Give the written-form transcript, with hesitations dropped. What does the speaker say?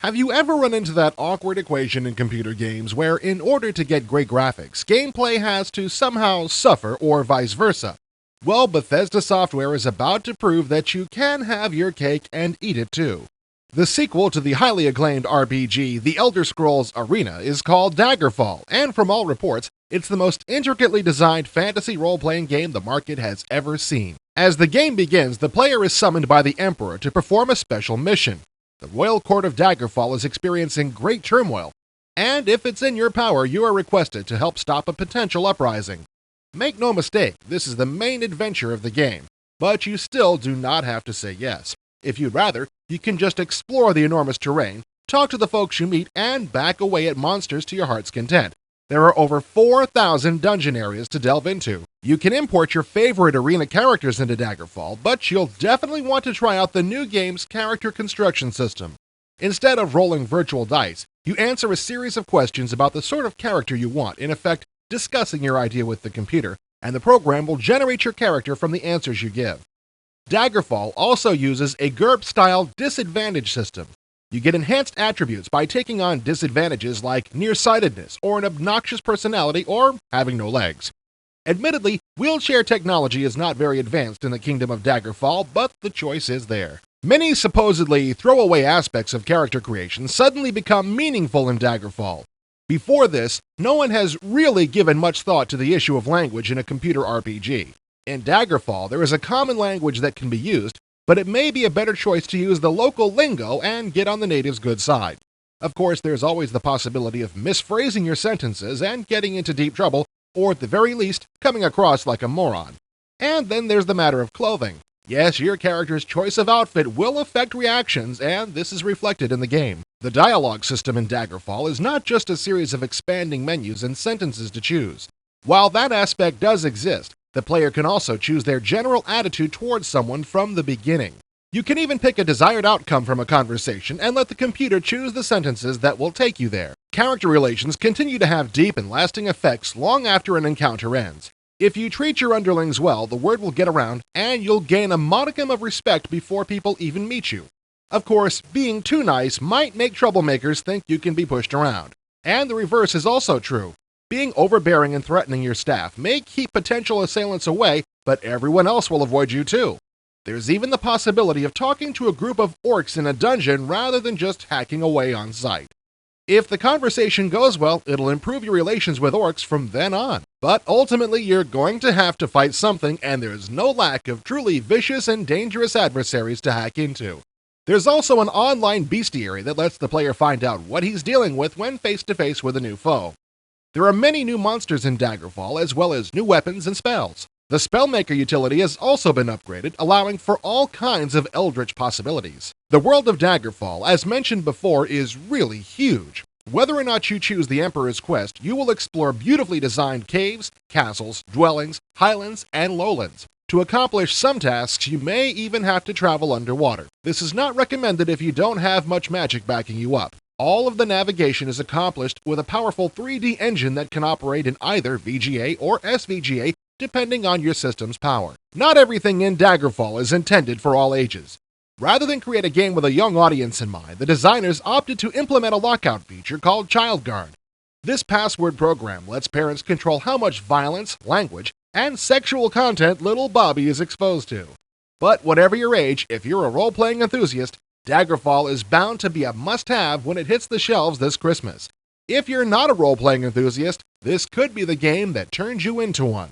Have you ever run into that awkward equation in computer games where, in order to get great graphics, gameplay has to somehow suffer or vice versa? Well, Bethesda Software is about to prove that you can have your cake and eat it too. The sequel to the highly acclaimed RPG, The Elder Scrolls Arena, is called Daggerfall, and from all reports, it's the most intricately designed fantasy role-playing game the market has ever seen. As the game begins, the player is summoned by the Emperor to perform a special mission. The Royal Court of Daggerfall is experiencing great turmoil, and if it's in your power, you are requested to help stop a potential uprising. Make no mistake, this is the main adventure of the game, but you still do not have to say yes. If you'd rather, you can just explore the enormous terrain, talk to the folks you meet, and back away at monsters to your heart's content. There are over 4,000 dungeon areas to delve into. You can import your favorite arena characters into Daggerfall, but you'll definitely want to try out the new game's character construction system. Instead of rolling virtual dice, you answer a series of questions about the sort of character you want, in effect, discussing your idea with the computer, and the program will generate your character from the answers you give. Daggerfall also uses a GURP-style disadvantage system. You get enhanced attributes by taking on disadvantages like nearsightedness, or an obnoxious personality, or having no legs. Admittedly, wheelchair technology is not very advanced in the kingdom of Daggerfall, but the choice is there. Many supposedly throwaway aspects of character creation suddenly become meaningful in Daggerfall. Before this, no one has really given much thought to the issue of language in a computer RPG. In Daggerfall, there is a common language that can be used, but it may be a better choice to use the local lingo and get on the native's good side. Of course, there's always the possibility of misphrasing your sentences and getting into deep trouble, or at the very least, coming across like a moron. And then there's the matter of clothing. Yes, your character's choice of outfit will affect reactions, and this is reflected in the game. The dialogue system in Daggerfall is not just a series of expanding menus and sentences to choose. While that aspect does exist, the player can also choose their general attitude towards someone from the beginning. You can even pick a desired outcome from a conversation and let the computer choose the sentences that will take you there. Character relations continue to have deep and lasting effects long after an encounter ends. If you treat your underlings well, the word will get around, and you'll gain a modicum of respect before people even meet you. Of course, being too nice might make troublemakers think you can be pushed around. And the reverse is also true. Being overbearing and threatening your staff may keep potential assailants away, but everyone else will avoid you too. There's even the possibility of talking to a group of orcs in a dungeon rather than just hacking away on sight. If the conversation goes well, it'll improve your relations with orcs from then on. But ultimately, you're going to have to fight something, and there's no lack of truly vicious and dangerous adversaries to hack into. There's also an online bestiary that lets the player find out what he's dealing with when face-to-face with a new foe. There are many new monsters in Daggerfall, as well as new weapons and spells. The Spellmaker utility has also been upgraded, allowing for all kinds of eldritch possibilities. The world of Daggerfall, as mentioned before, is really huge. Whether or not you choose the Emperor's Quest, you will explore beautifully designed caves, castles, dwellings, highlands, and lowlands. To accomplish some tasks, you may even have to travel underwater. This is not recommended if you don't have much magic backing you up. All of the navigation is accomplished with a powerful 3D engine that can operate in either VGA or SVGA, depending on your system's power. Not everything in Daggerfall is intended for all ages. Rather than create a game with a young audience in mind, the designers opted to implement a lockout feature called Child Guard. This password program lets parents control how much violence, language, and sexual content little Bobby is exposed to. But whatever your age, if you're a role-playing enthusiast, Daggerfall is bound to be a must-have when it hits the shelves this Christmas. If you're not a role-playing enthusiast, this could be the game that turns you into one.